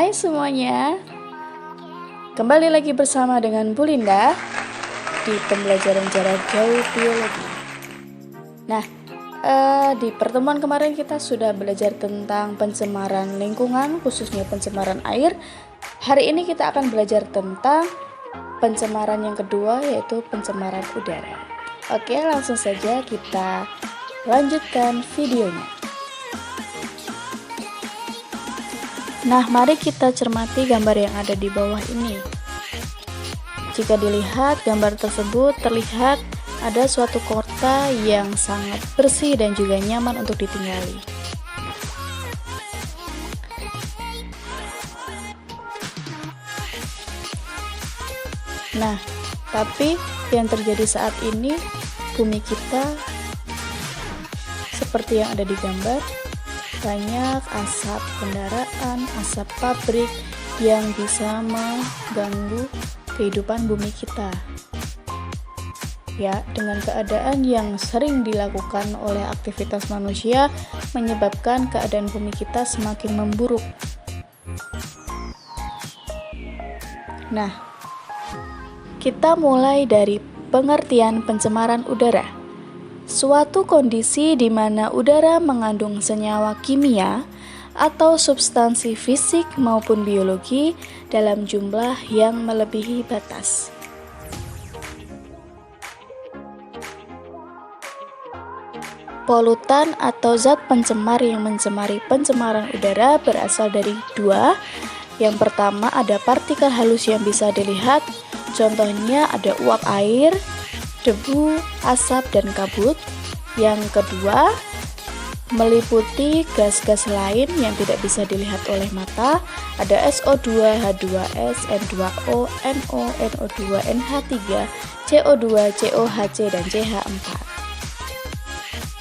Hai semuanya, kembali lagi bersama dengan Bu Linda di pembelajaran jarak jauh biologi. Nah, di pertemuan kemarin kita sudah belajar tentang pencemaran lingkungan, khususnya pencemaran air. Hari ini kita akan belajar tentang pencemaran yang kedua, yaitu pencemaran udara. Oke, langsung saja kita lanjutkan videonya. Nah, mari kita cermati gambar yang ada di bawah ini. Jika dilihat, gambar tersebut terlihat ada suatu kota yang sangat bersih dan juga nyaman untuk ditinggali. Nah, tapi yang terjadi saat ini, bumi kita seperti yang ada di gambar, banyak asap kendaraan, asap pabrik yang bisa mengganggu kehidupan bumi kita. Ya, dengan keadaan yang sering dilakukan oleh aktivitas manusia menyebabkan keadaan bumi kita semakin memburuk. Nah, kita mulai dari pengertian pencemaran udara. Suatu kondisi di mana udara mengandung senyawa kimia atau substansi fisik maupun biologi dalam jumlah yang melebihi batas. Polutan atau zat pencemar yang mencemari pencemaran udara berasal dari dua. Yang pertama ada partikel halus yang bisa dilihat, contohnya ada uap air, debu, asap, dan kabut. Yang kedua, meliputi gas-gas lain yang tidak bisa dilihat oleh mata, ada SO2, H2S, N2O, NO, NO2, NH3, CO2, COHC, dan CH4.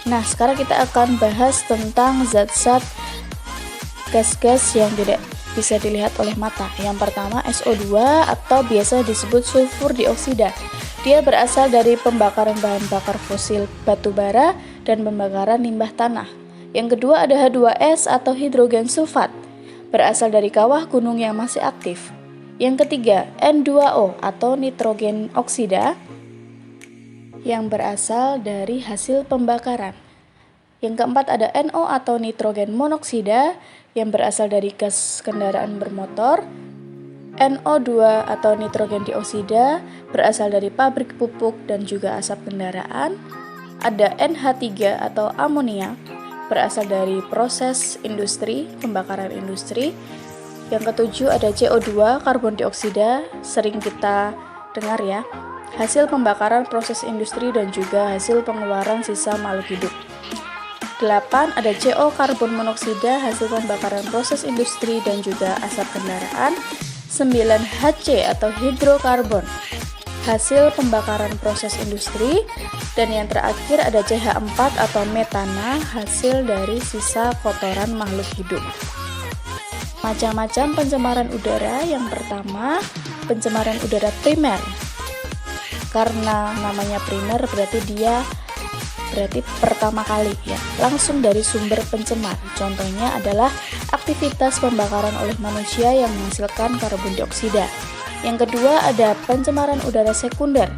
Nah, sekarang kita akan bahas tentang zat-zat gas-gas yang tidak bisa dilihat oleh mata. Yang pertama, SO2 atau biasa disebut sulfur dioksida. Dia berasal dari pembakaran bahan bakar fosil batu bara dan pembakaran limbah tanah. Yang kedua ada H2S atau hidrogen sulfat, berasal dari kawah gunung yang masih aktif. Yang ketiga N2O atau nitrogen oksida, yang berasal dari hasil pembakaran. Yang keempat ada NO atau nitrogen monoksida, yang berasal dari gas kendaraan bermotor. NO2 atau nitrogen dioksida berasal dari pabrik pupuk dan juga asap kendaraan. Ada NH3 atau amonia, berasal dari proses industri, pembakaran industri. Yang ketujuh ada CO2, karbon dioksida, sering kita dengar ya, hasil pembakaran proses industri dan juga hasil pengeluaran sisa makhluk hidup. 8 ada CO, karbon monoksida, hasil pembakaran proses industri dan juga asap kendaraan. 9 HC atau hidrokarbon, hasil pembakaran proses industri. Dan yang terakhir ada CH4 atau metana, hasil dari sisa kotoran makhluk hidup. Macam-macam pencemaran udara. Yang pertama, pencemaran udara primer. Karena namanya primer berarti pertama kali ya, langsung dari sumber pencemar. Contohnya adalah aktivitas pembakaran oleh manusia yang menghasilkan karbon dioksida. Yang kedua ada pencemaran udara sekunder.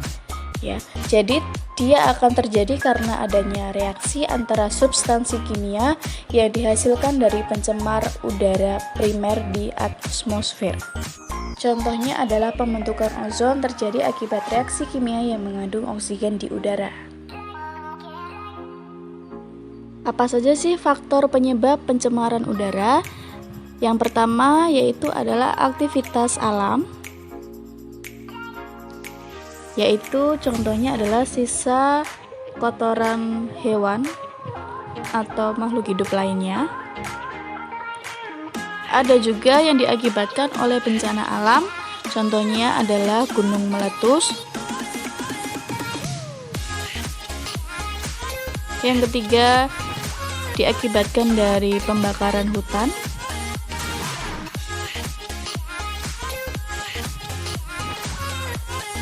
Ya, jadi dia akan terjadi karena adanya reaksi antara substansi kimia yang dihasilkan dari pencemar udara primer di atmosfer. Contohnya adalah pembentukan ozon terjadi akibat reaksi kimia yang mengandung oksigen di udara. Apa saja sih faktor penyebab pencemaran udara? Yang pertama yaitu adalah aktivitas alam, yaitu contohnya adalah sisa kotoran hewan atau makhluk hidup lainnya. Ada juga yang diakibatkan oleh bencana alam, contohnya adalah gunung meletus. Yang ketiga diakibatkan dari pembakaran hutan.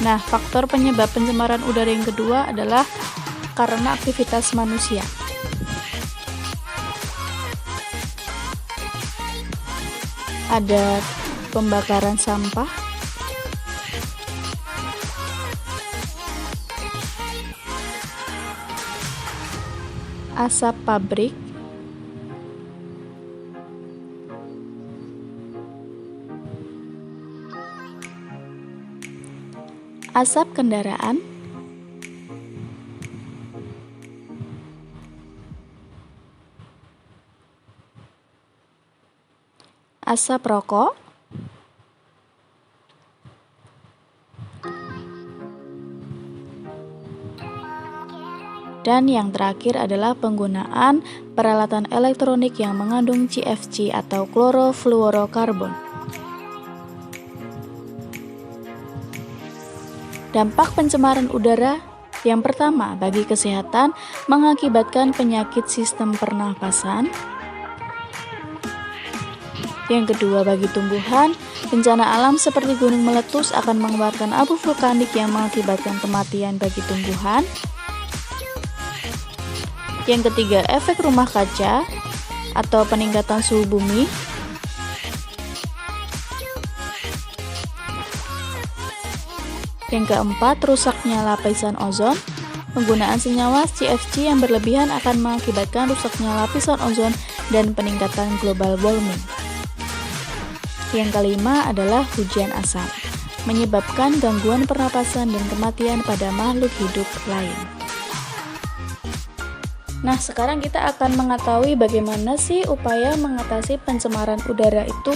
Nah, faktor penyebab pencemaran udara yang kedua adalah karena aktivitas manusia. ada pembakaran sampah, asap pabrik, asap kendaraan, asap rokok, dan yang terakhir adalah penggunaan peralatan elektronik yang mengandung CFC atau klorofluorokarbon. Dampak pencemaran udara yang pertama bagi kesehatan mengakibatkan penyakit sistem pernapasan. Yang kedua bagi tumbuhan, bencana alam seperti gunung meletus akan mengeluarkan abu vulkanik yang mengakibatkan kematian bagi tumbuhan. Yang ketiga, efek rumah kaca atau peningkatan suhu bumi. Yang keempat, rusaknya lapisan ozon. Penggunaan senyawa CFC yang berlebihan akan mengakibatkan rusaknya lapisan ozon dan peningkatan global warming. Yang kelima adalah hujan asap, menyebabkan gangguan pernapasan dan kematian pada makhluk hidup lain. Nah, sekarang kita akan mengetahui bagaimana sih upaya mengatasi pencemaran udara itu.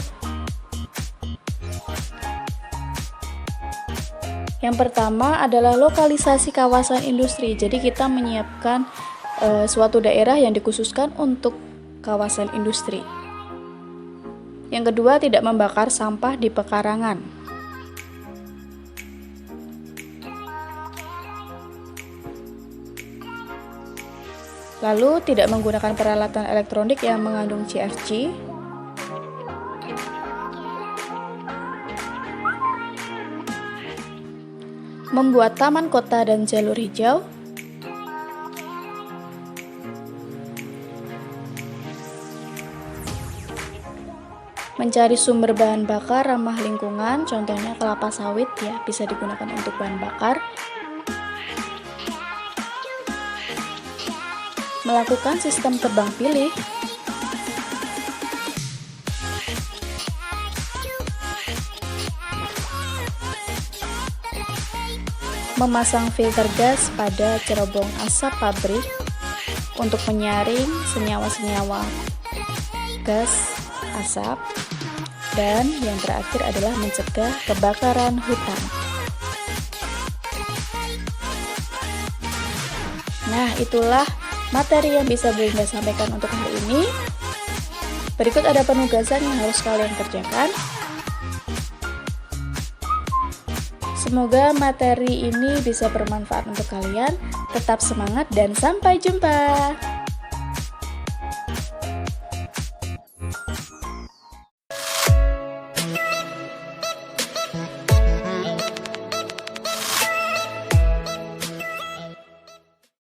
Yang pertama adalah lokalisasi kawasan industri. Jadi kita menyiapkan suatu daerah yang dikhususkan untuk kawasan industri. Yang kedua, tidak membakar sampah di pekarangan. Lalu, tidak menggunakan peralatan elektronik yang mengandung CFC. Membuat taman kota dan jalur hijau. Mencari sumber bahan bakar ramah lingkungan, contohnya kelapa sawit ya, bisa digunakan untuk bahan bakar. Melakukan sistem tebang pilih. Memasang filter gas pada cerobong asap pabrik untuk menyaring senyawa-senyawa gas asap. Dan yang terakhir adalah mencegah kebakaran hutan. Nah, itulah materi yang bisa Belinda sampaikan untuk hari ini. Berikut ada penugasan yang harus kalian kerjakan. Semoga materi ini bisa bermanfaat untuk kalian. Tetap semangat dan sampai jumpa.